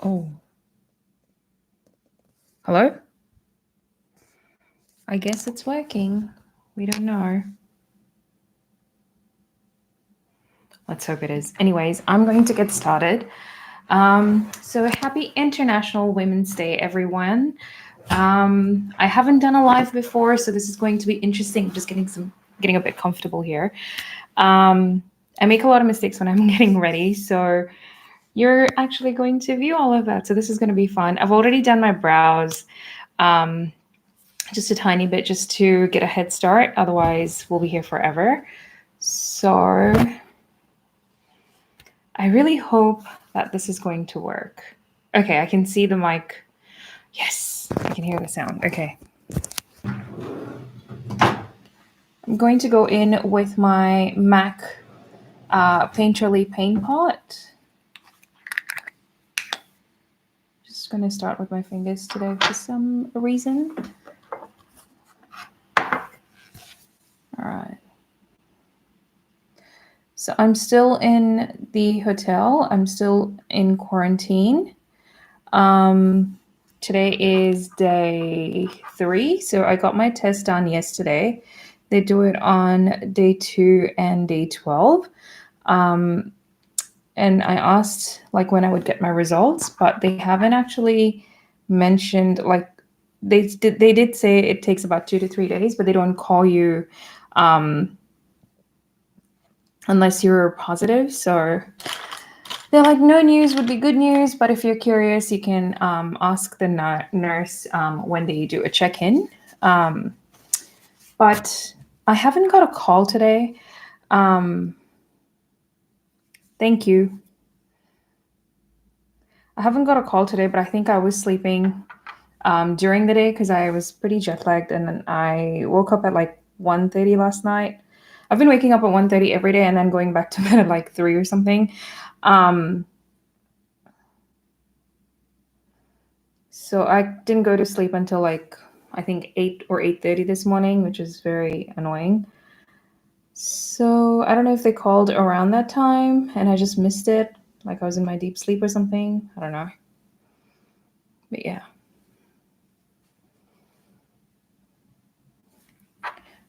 Oh, hello? I guess it's working. We don't know. Let's hope it is. Anyways, I'm going to get started. So happy International Women's Day, everyone. I haven't done a live before, so this is going to be interesting. Just getting a bit comfortable here. I make a lot of mistakes when I'm getting ready, so you're actually going to view all of that. So this is going to be fun. I've already done my brows. Just a tiny bit just to get a head start. Otherwise, we'll be here forever. So I really hope that this is going to work. Okay, I can see the mic. Yes, I can hear the sound. Okay. I'm going to go in with my MAC Painterly Paint Pot. Just going to start with my fingers today for some reason. All right. So I'm still in the hotel. I'm still in quarantine. Today is day 3. So I got my test done yesterday. They do it on day 2 and day 12. And I asked like when I would get my results, but they haven't actually mentioned like they did say it takes about 2 to 3 days, but they don't call you unless you're positive. So they're like, no news would be good news, but if you're curious, you can ask the nurse when they do a check-in. But I haven't got a call today. Thank you. I haven't got a call today, but I think I was sleeping during the day because I was pretty jet lagged, and then I woke up at like 1:30 last night. I've been waking up at 1:30 every day and then going back to bed at like 3 or something. So I didn't go to sleep until like I think 8 or 8:30 this morning, which is very annoying. So I don't know if they called around that time and I just missed it, like I was in my deep sleep or something. I don't know. But yeah.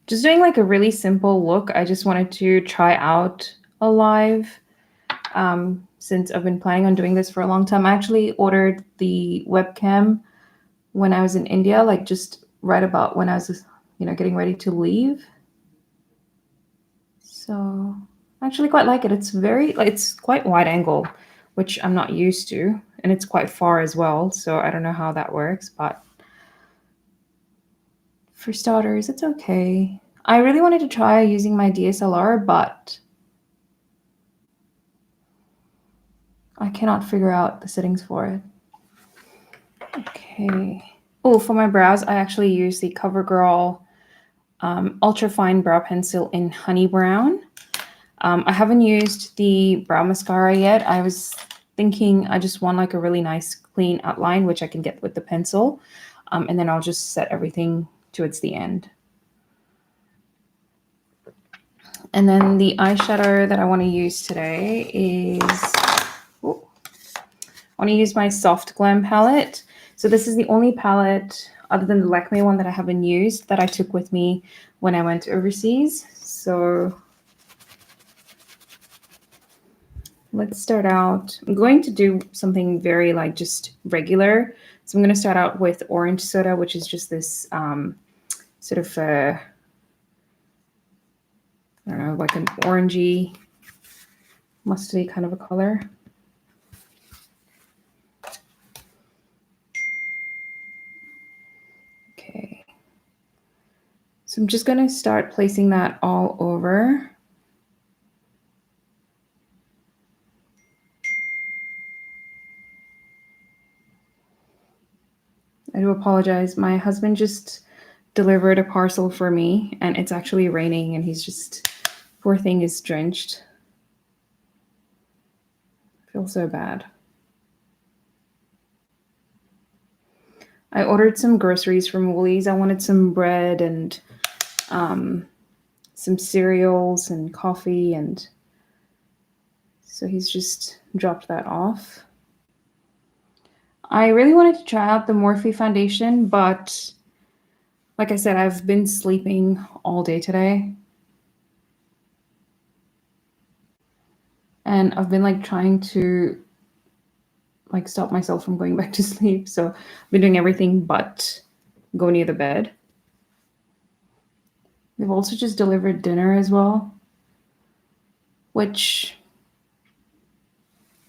Just doing like a really simple look. I just wanted to try out a live since I've been planning on doing this for a long time. I actually ordered the webcam when I was in India, like just right about when I was, getting ready to leave. So I actually quite like it. It's quite wide angle, which I'm not used to, and it's quite far as well. So I don't know how that works, but for starters, it's okay. I really wanted to try using my DSLR, but I cannot figure out the settings for it. Okay. Oh, for my brows, I actually use the CoverGirl Ultra Fine Brow Pencil in Honey Brown. I haven't used the brow mascara yet. I was thinking I just want like a really nice clean outline, which I can get with the pencil. And then I'll just set everything towards the end. And then the eyeshadow that I want to use today is, I want to use my Soft Glam palette. So this is the only palette other than the Lakme one that I haven't used that I took with me when I went overseas. So let's start out. I'm going to do something very like just regular. So I'm going to start out with Orange Soda, which is just this sort of, I don't know, like an orangey, mustardy kind of a color. Okay. So I'm just going to start placing that all over. I do apologize. My husband just delivered a parcel for me, and it's actually raining, and he's just, poor thing, is drenched. I feel so bad. I ordered some groceries from Woolies. I wanted some bread and some cereals and coffee, and so he's just dropped that off. I really wanted to try out the Morphe Foundation, but like I said, I've been sleeping all day today. And I've been like trying to like stop myself from going back to sleep. So I've been doing everything but go near the bed. They've also just delivered dinner as well, which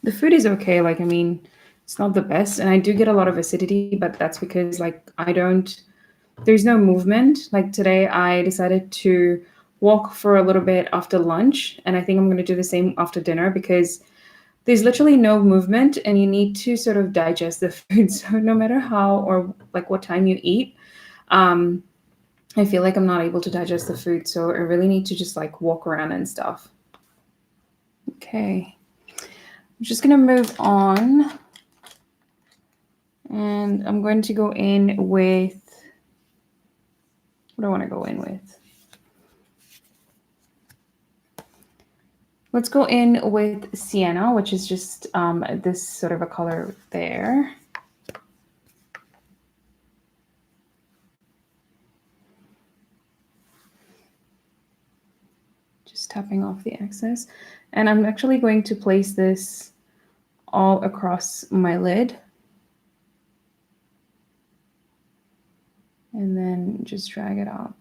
the food is okay. Like, I mean, it's not the best. And I do get a lot of acidity, but that's because like there's no movement. Like today I decided to walk for a little bit after lunch. And I think I'm going to do the same after dinner because there's literally no movement and you need to sort of digest the food. So no matter how or like what time you eat, I feel like I'm not able to digest the food. So I really need to just like walk around and stuff. Okay. I'm just going to move on. And I'm going to go in with, what do I want to go in with? Let's go in with Sienna, which is just this sort of a color there. Just tapping off the excess. And I'm actually going to place this all across my lid. And then just drag it up.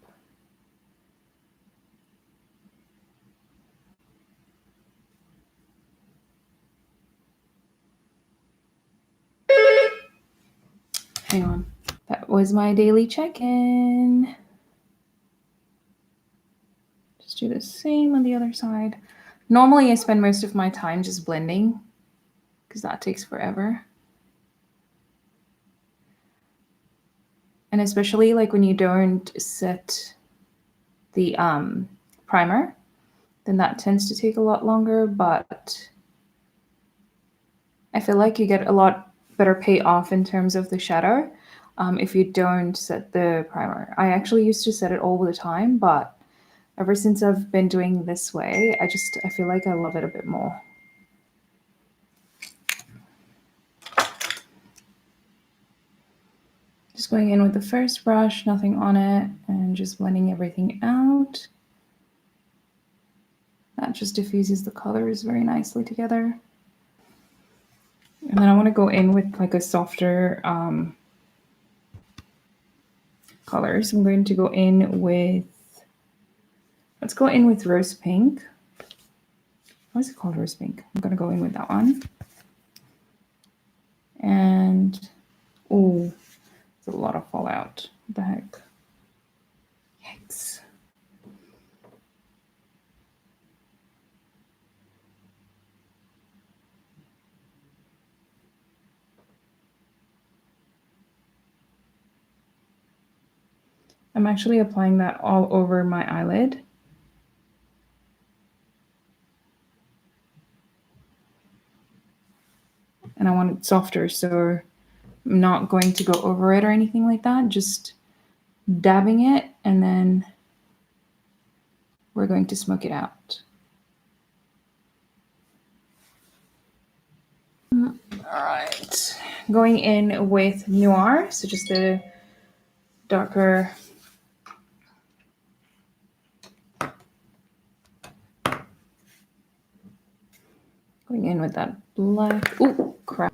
Hang on. That was my daily check-in. Just do the same on the other side. Normally I spend most of my time just blending because that takes forever. And especially like when you don't set the primer, then that tends to take a lot longer, but I feel like you get a lot better payoff in terms of the shadow if you don't set the primer. I actually used to set it all the time, but ever since I've been doing this way, I feel like I love it a bit more. Just going in with the first brush, nothing on it, and just blending everything out. That just diffuses the colors very nicely together. And then I want to go in with like a softer color. So I'm going to go in with, let's go in with Rose Pink. What is it called, Rose Pink? I'm going to go in with that one. And, oh, there's a lot of fallout. What the heck? Yikes. I'm actually applying that all over my eyelid. And I want it softer, so I'm not going to go over it or anything like that. Just dabbing it, and then we're going to smoke it out. All right, going in with Noir, so just a darker going in with that black. Oh, crap.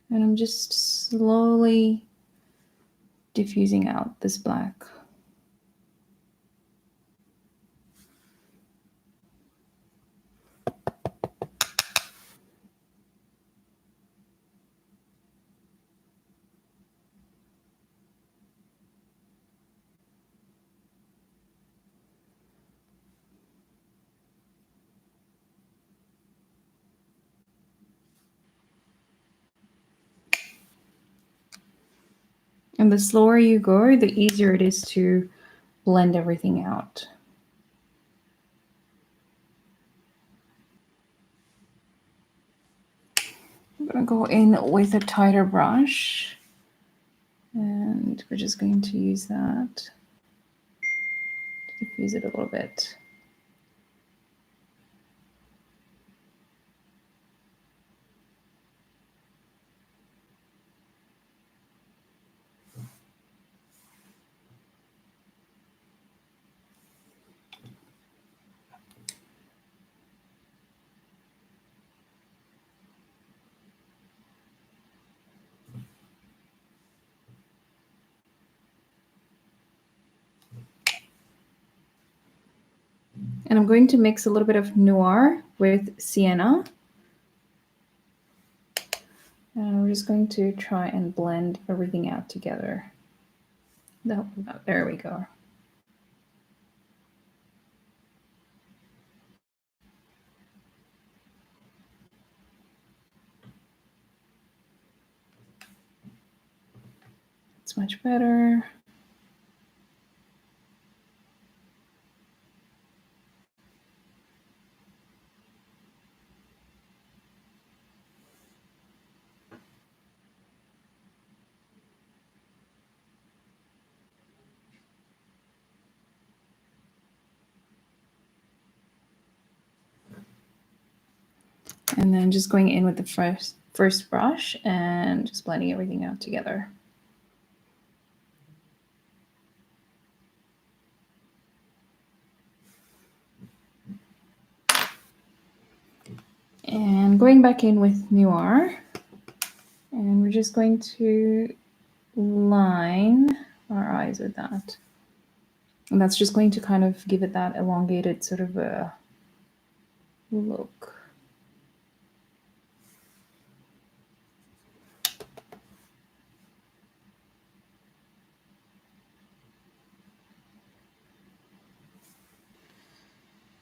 And I'm just slowly diffusing out this black. And the slower you go, the easier it is to blend everything out. I'm going to go in with a tighter brush. And we're just going to use that. diffuse it a little bit. And I'm going to mix a little bit of Noir with Sienna. And we're just going to try and blend everything out together. No, there we go. It's much better. And then just going in with the first brush and just blending everything out together. And going back in with Noir, and we're just going to line our eyes with that. And that's just going to kind of give it that elongated sort of a look.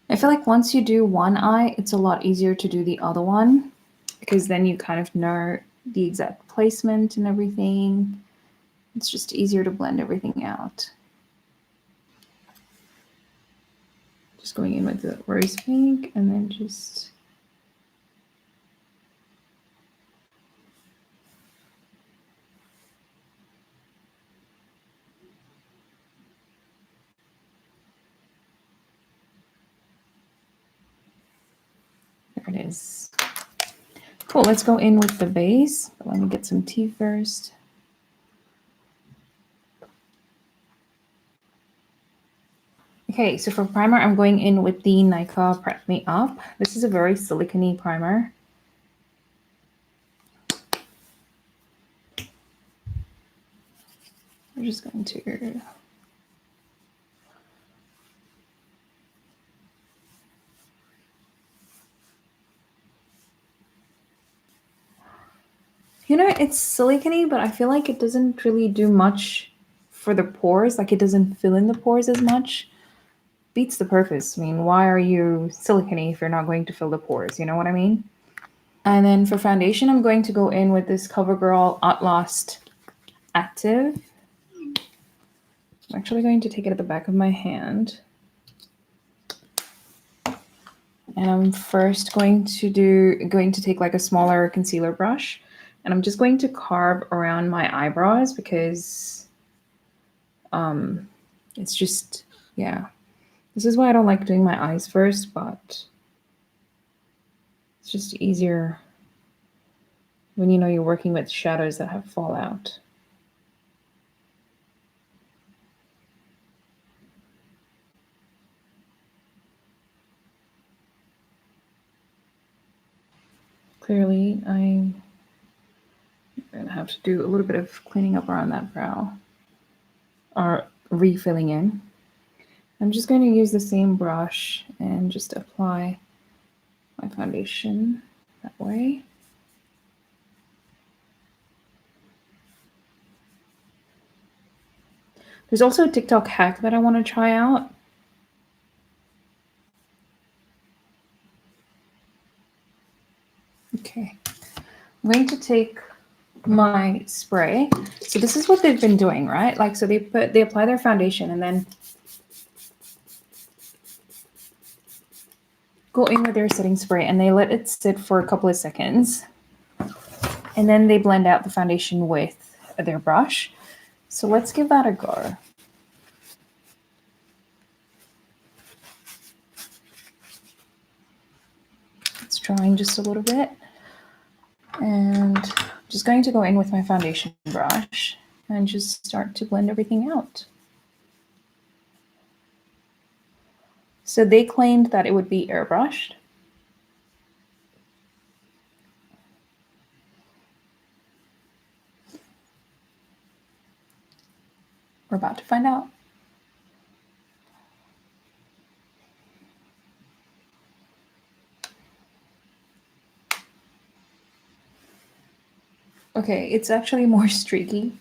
I feel like once you do one eye, it's a lot easier to do the other one because then you kind of know the exact placement and everything. It's just easier to blend everything out. Just going in with the rose pink and then just there it is. Cool, let's go in with the base. But let me get some tea first. Okay, so for primer, I'm going in with the Nika Prep Me Up. This is a very silicone primer. We're just going to you know, it's silicone, but I feel like it doesn't really do much for the pores. Like it doesn't fill in the pores as much. Beats the purpose. I mean, why are you silicone if you're not going to fill the pores? You know what I mean? And then for foundation, I'm going to go in with this CoverGirl Outlast Active. I'm actually going to take it at the back of my hand. And I'm first going to take like a smaller concealer brush, and I'm just going to carve around my eyebrows because it's just, yeah. This is why I don't like doing my eyes first, but it's just easier when you know you're working with shadows that have fallout. Clearly, I'm going to have to do a little bit of cleaning up around that brow, or refilling in. I'm just going to use the same brush and just apply my foundation that way. There's also a TikTok hack that I want to try out. Okay, I'm going to take my spray. So this is what they've been doing, right? Like, so they apply their foundation and then go in with their setting spray and they let it sit for a couple of seconds. And then they blend out the foundation with their brush. So let's give that a go. drying just a little bit. And I'm just going to go in with my foundation brush and just start to blend everything out. So they claimed that it would be airbrushed. We're about to find out. Okay, it's actually more streaky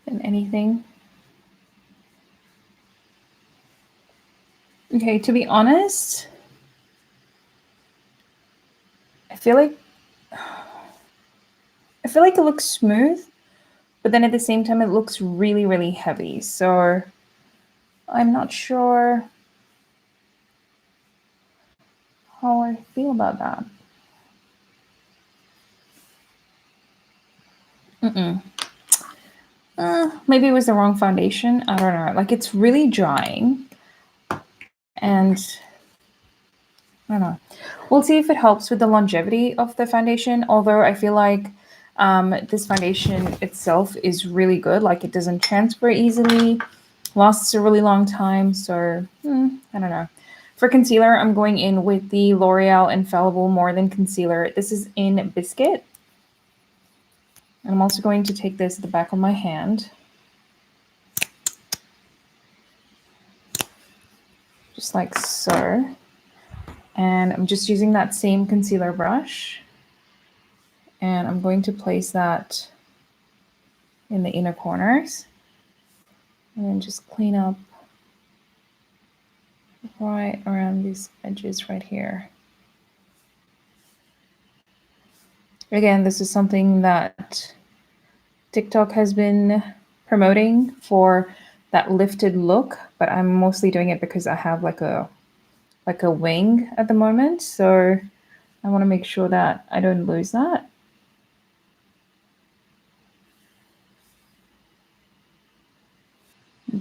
than anything. Okay, to be honest, I feel like it looks smooth, but then at the same time it looks really, really heavy. So I'm not sure how I feel about that. Maybe it was the wrong foundation. I don't know. Like, it's really drying. And I don't know. We'll see if it helps with the longevity of the foundation. Although I feel like this foundation itself is really good. Like, it doesn't transfer easily, lasts a really long time. So I don't know. For concealer, I'm going in with the L'Oreal Infallible More Than Concealer. This is in Biscuit. And I'm also going to take this at the back of my hand. Just like so. And I'm just using that same concealer brush. And I'm going to place that in the inner corners. And then just clean up right around these edges right here. Again, this is something that TikTok has been promoting for that lifted look, but I'm mostly doing it because I have like a wing at the moment. So I want to make sure that I don't lose that.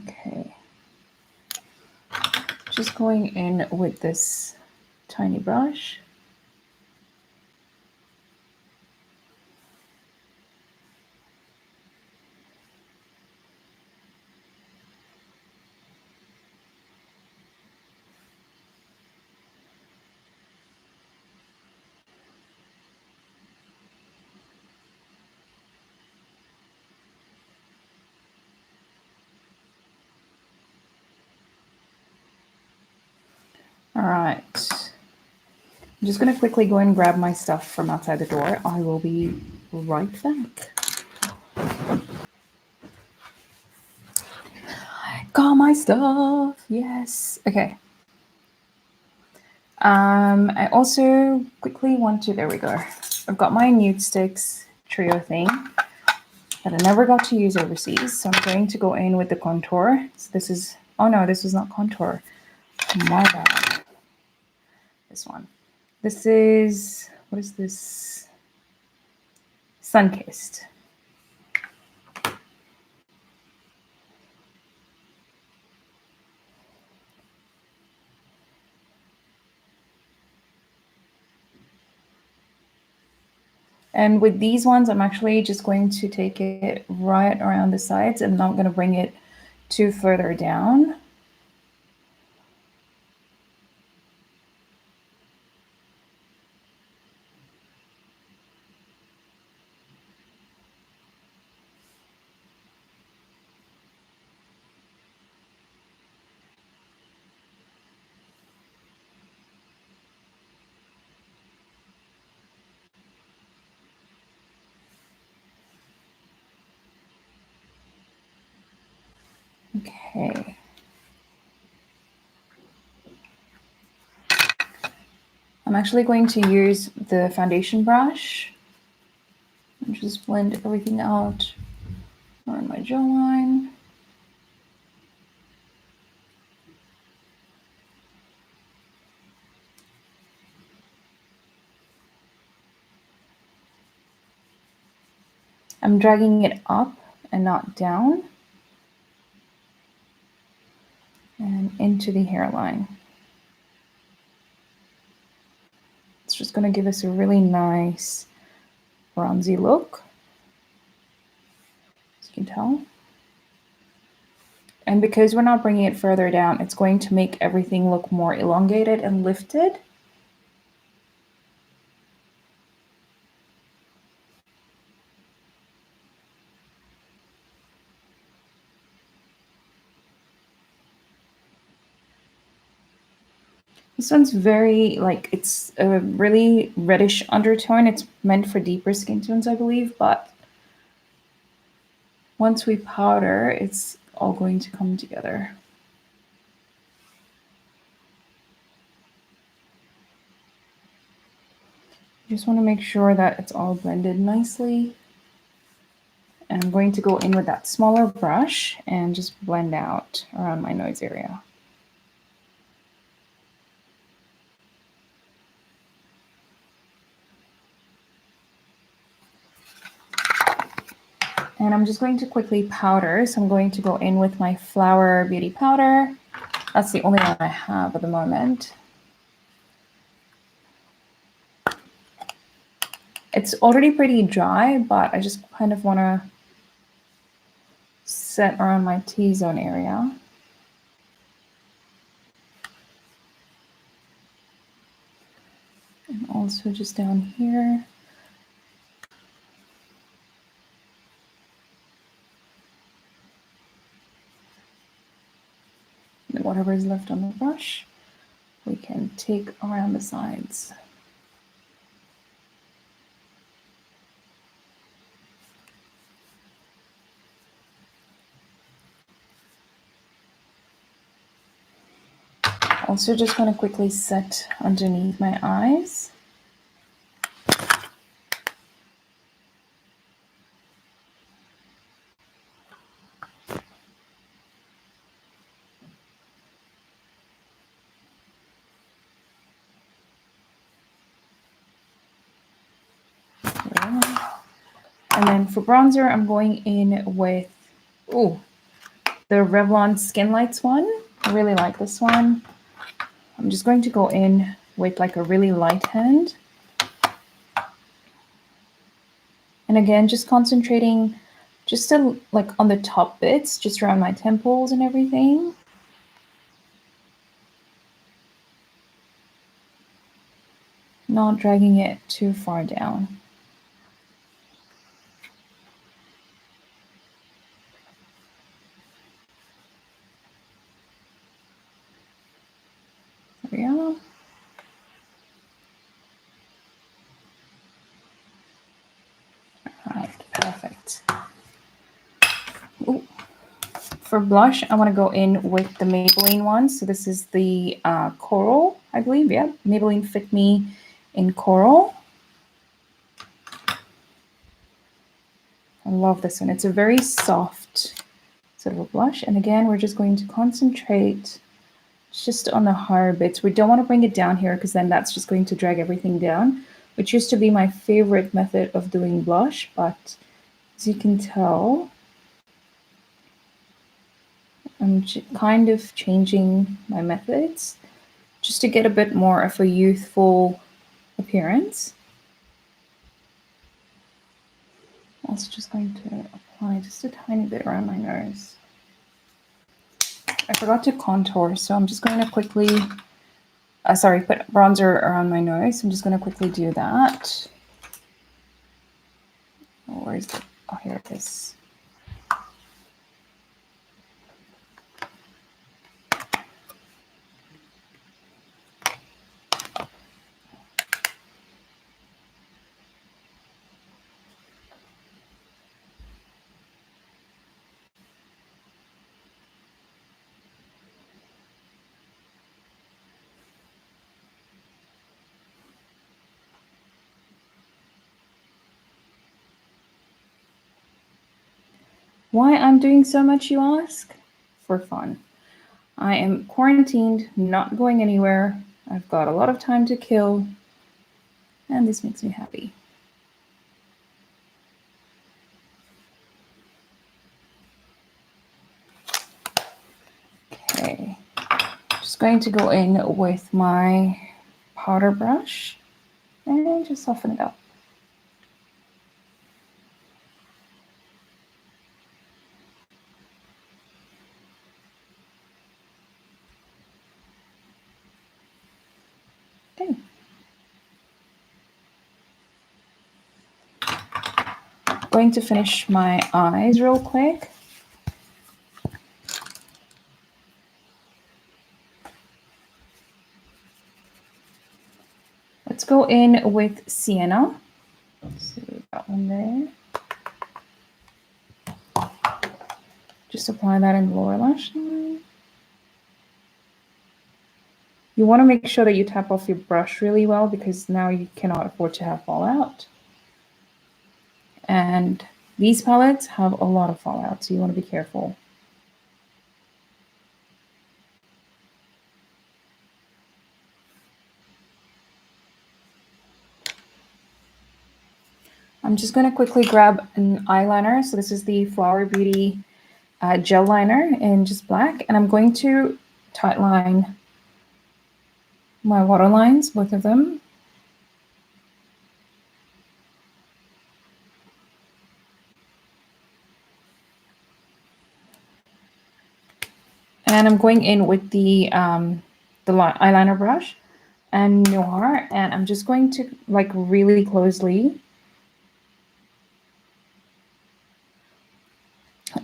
Okay. Just going in with this tiny brush. All right. I'm just going to quickly go and grab my stuff from outside the door. I will be right back. Got my stuff. Yes. Okay. I also quickly want to, there we go. I've got my Nude Sticks trio thing that I never got to use overseas. So I'm going to go in with the contour. So this is, oh no, this was not contour. My bad. This one. This is, what is this? Sunkissed. And with these ones, I'm actually just going to take it right around the sides. I'm not going to bring it too further down. Okay. I'm actually going to use the foundation brush and just blend everything out on my jawline. I'm dragging it up and not down and into the hairline. just going to give us a really nice bronzy look, as you can tell. And because we're not bringing it further down, it's going to make everything look more elongated and lifted. This one's very, like, it's a really reddish undertone. It's meant for deeper skin tones, I believe, but once we powder, it's all going to come together. You just want to make sure that it's all blended nicely. And I'm going to go in with that smaller brush and just blend out around my nose area. And I'm just going to quickly powder. So I'm going to go in with my Flower Beauty powder. That's the only one I have at the moment. It's already pretty dry, but I just kind of want to set around my T-zone area. And also just down here. And whatever is left on the brush, we can take around the sides. Also just going to quickly set underneath my eyes. And then for bronzer, I'm going in with, the Revlon Skin Lights one. I really like this one. I'm just going to go in with like a really light hand. And again, just concentrating just like on the top bits, just around my temples and everything. Not dragging it too far down. There we go. All right, perfect. Ooh. For blush, I want to go in with the Maybelline one. So this is the Coral, I believe. Yeah, Maybelline Fit Me in Coral. I love this one. It's a very soft sort of a blush. And again, we're just going to concentrate just on the higher bits. We don't want to bring it down here because then that's just going to drag everything down, which used to be my favorite method of doing blush. But as you can tell, I'm kind of changing my methods just to get a bit more of a youthful appearance. Also just going to apply just a tiny bit around my nose. I forgot to contour, so I'm just going to quickly, put bronzer around my nose. I'm just going to quickly do that. Oh, where is it? Oh, here it is. Why I'm doing so much, you ask? For fun. I am quarantined, not going anywhere. I've got a lot of time to kill, and this makes me happy. Okay, just going to go in with my powder brush. and just soften it up. Okay. Going to finish my eyes real quick. Let's go in with Sienna. So that one there. Just apply that in the lower lash line. You want to make sure that you tap off your brush really well because now you cannot afford to have fallout. And these palettes have a lot of fallout, so you want to be careful. I'm just going to quickly grab an eyeliner. So this is the Flower Beauty gel liner in just black. And I'm going to tightline my waterlines, both of them. And I'm going in with the eyeliner brush and Noir, and I'm just going to like really closely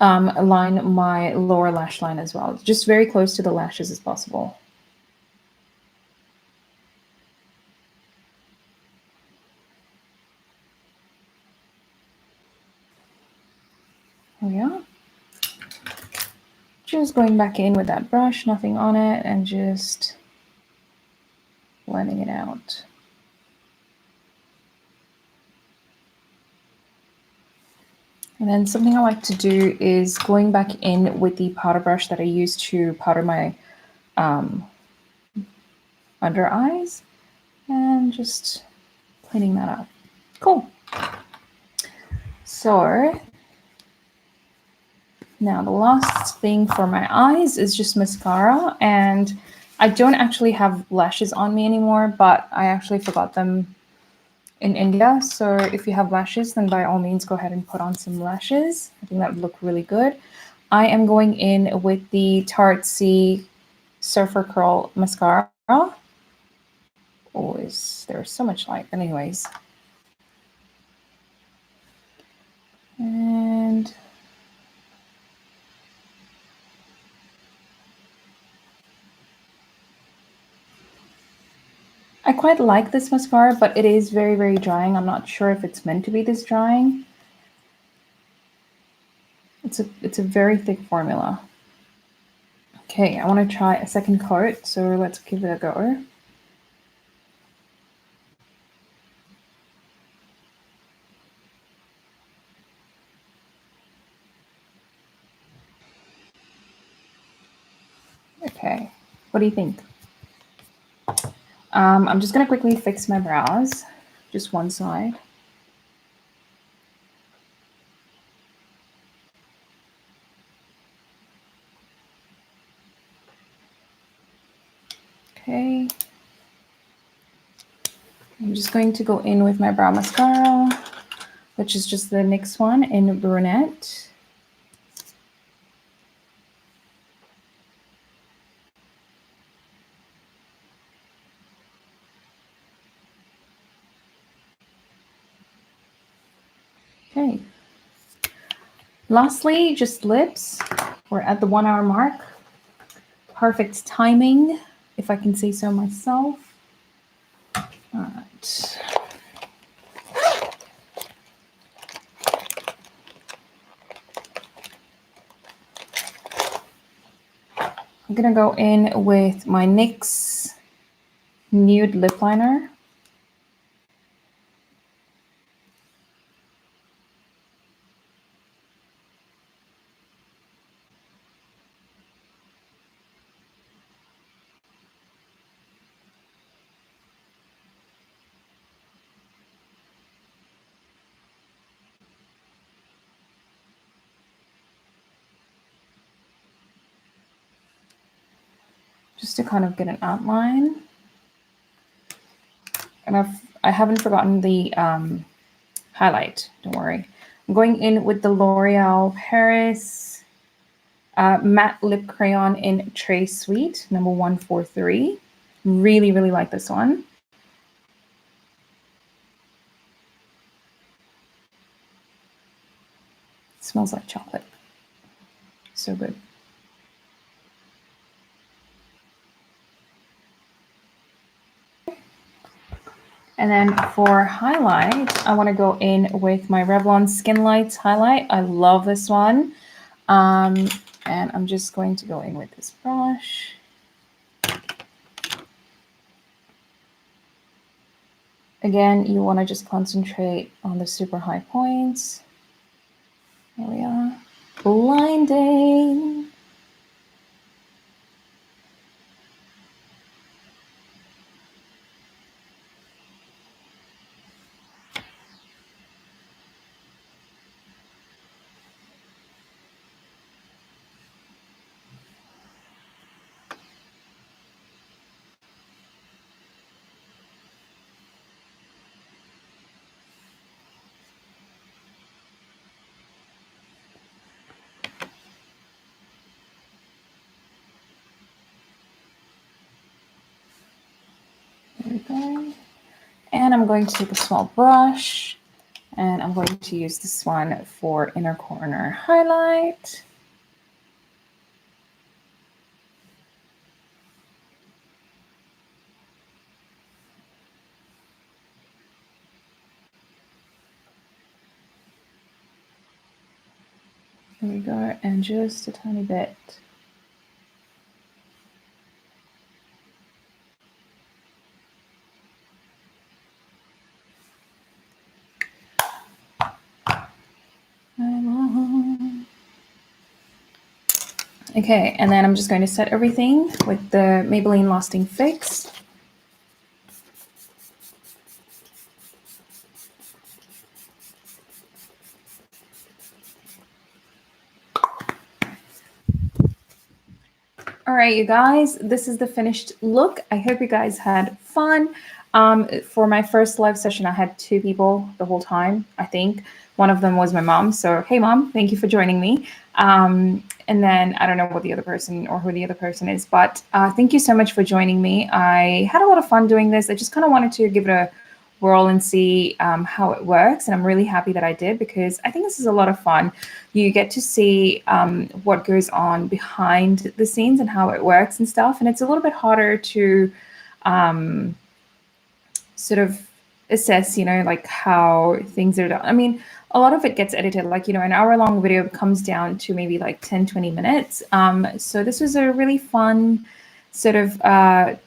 align my lower lash line as well, just very close to the lashes as possible. There we are. Just going back in with that brush, nothing on it, and just blending it out. And then something I like to do is going back in with the powder brush that I used to powder my under eyes and just cleaning that up. Cool. So now the last thing for my eyes is just mascara, and I don't actually have lashes on me anymore, but I actually forgot them in India. So if you have lashes, then by all means go ahead and put on some lashes. I think that would look really good. I am going in with the Tarte Surfer Curl Mascara. Oh, there's so much light. But anyways. And I quite like this mascara, but it is very, very drying. I'm not sure if it's meant to be this drying. It's a very thick formula. Okay, I want to try a second coat, so let's give it a go. Okay, what do you think? I'm just going to quickly fix my brows, just one side. Okay. I'm just going to go in with my brow mascara, which is just the NYX one in brunette. Okay. Lastly, just lips. We're at the 1 hour mark. Perfect timing, if I can say so myself. All right. I'm gonna go in with my NYX nude lip liner. Just to kind of get an outline. And I haven't forgotten the highlight. Don't worry. I'm going in with the L'Oreal Paris matte lip crayon in Trace Suite, number 143. Really, really like this one. It smells like chocolate. So good. And then for highlight, I want to go in with my Revlon Skin Lights highlight. I love this one. And I'm just going to go in with this brush. Again, you want to just concentrate on the super high points. There we are. Blinding. There we go. And I'm going to take a small brush and I'm going to use this one for inner corner highlight. There we go, and just a tiny bit. Okay, and then I'm just going to set everything with the Maybelline Lasting Fix. All right, you guys, this is the finished look. I hope you guys had fun. For my first live session, I had 2 people the whole time, I think. One of them was my mom. So, hey, mom, thank you for joining me. And then I don't know what the other person or who the other person is, but thank you so much for joining me. I had a lot of fun doing this. I just kind of wanted to give it a whirl and see how it works. And I'm really happy that I did because I think this is a lot of fun. You get to see what goes on behind the scenes and how it works and stuff. And it's a little bit harder to sort of assess, you know, like how things are done. I mean, a lot of it gets edited, like, you know, an hour-long video comes down to maybe like 10, 20 minutes. So this was a really fun sort of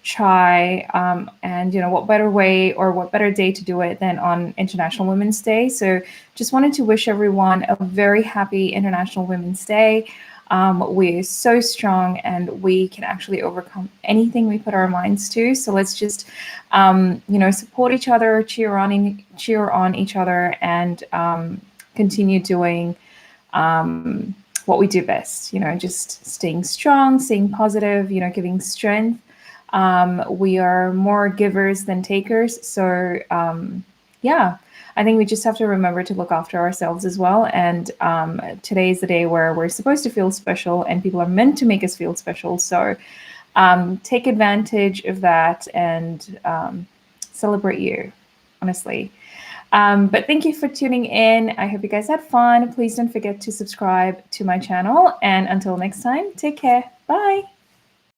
try. And, you know, what better way or what better day to do it than on International Women's Day. So just wanted to wish everyone a very happy International Women's Day. We're so strong and we can actually overcome anything we put our minds to. So let's just, you know, support each other, cheer on each other, and continue doing what we do best, you know, just staying strong, staying positive, you know, giving strength. We are more givers than takers. So yeah, I think we just have to remember to look after ourselves as well. And today is the day where we're supposed to feel special and people are meant to make us feel special. So take advantage of that and celebrate you, honestly. But thank you for tuning in. I hope you guys had fun. Please don't forget to subscribe to my channel. And until next time, take care. Bye.